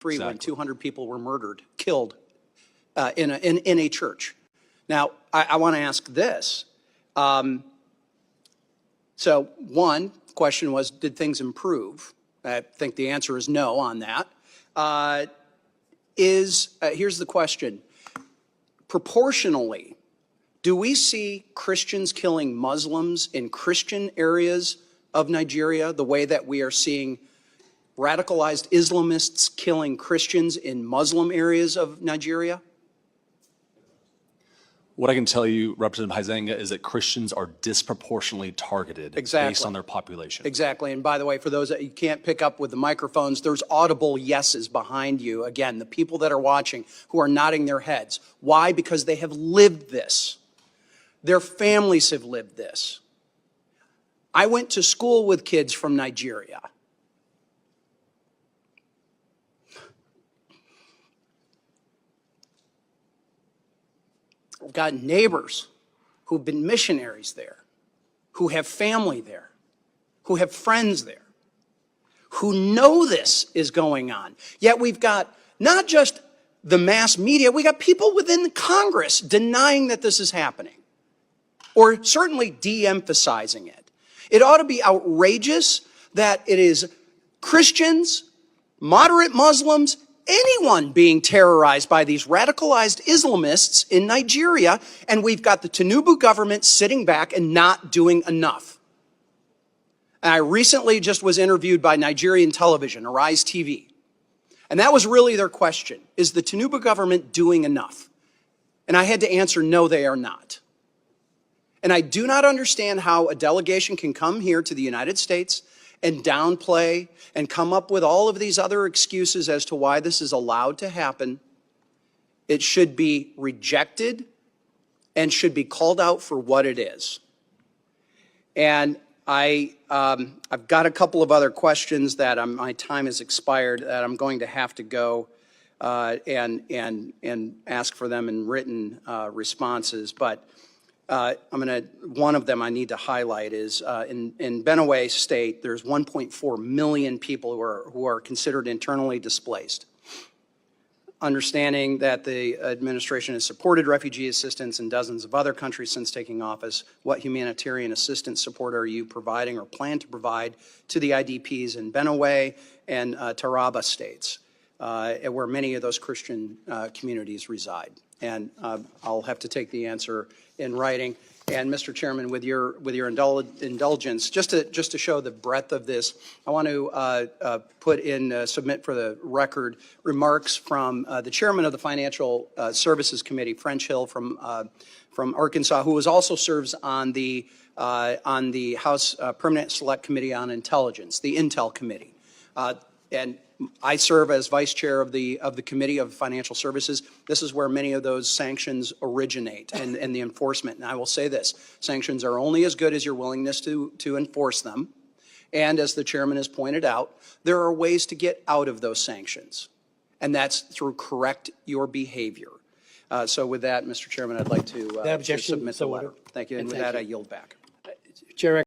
when 200 people were murdered, killed in a church. Now, I want to ask this. So one question was, did things improve? I think the answer is no on that. Here's the question. Proportionally, do we see Christians killing Muslims in Christian areas of Nigeria the way that we are seeing radicalized Islamists killing Christians in Muslim areas of Nigeria? What I can tell you, Representative Huizenga, is that Christians are disproportionately targeted based on their population. Exactly. And by the way, for those that you can't pick up with the microphones, there's audible yeses behind you. Again, the people that are watching who are nodding their heads. Why? Because they have lived this. Their families have lived this. I went to school with kids from Nigeria. I've got neighbors who've been missionaries there, who have family there, who have friends there, who know this is going on. Yet we've got not just the mass media, we got people within Congress denying that this is happening, or certainly de-emphasizing it. It ought to be outrageous that it is Christians, moderate Muslims, anyone being terrorized by these radicalized Islamists in Nigeria, and we've got the Tinubu government sitting back and not doing enough. And I recently just was interviewed by Nigerian television, Arise TV, and that was really their question. Is the Tinubu government doing enough? And I had to answer, no, they are not. And I do not understand how a delegation can come here to the United States and downplay and come up with all of these other excuses as to why this is allowed to happen. It should be rejected and should be called out for what it is. And I've got a couple of other questions that my time has expired that I'm going to have to go and ask for them in written responses. But one of them I need to highlight is in Benue State, there's 1.4 million people who are considered internally displaced. Understanding that the administration has supported refugee assistance in dozens of other countries since taking office, what humanitarian assistance support are you providing or plan to provide to the IDPs in Benue and Taraba states, where many of those Christian communities reside? And I'll have to take the answer in writing. And Mr. Chairman, with your indulgence, just to show the breadth of this, I want to submit for the record remarks from the chairman of the Financial Services Committee, French Hill from Arkansas, who also serves on the House Permanent Select Committee on Intelligence, the Intel Committee. And I serve as vice chair of the Committee of Financial Services. This is where many of those sanctions originate and the enforcement. And I will say this, sanctions are only as good as your willingness to enforce them. And as the chairman has pointed out, there are ways to get out of those sanctions. And that's through correct your behavior. So with that, Mr. Chairman, I'd like to submit the letter. Thank you. And with that, I yield back. Chair.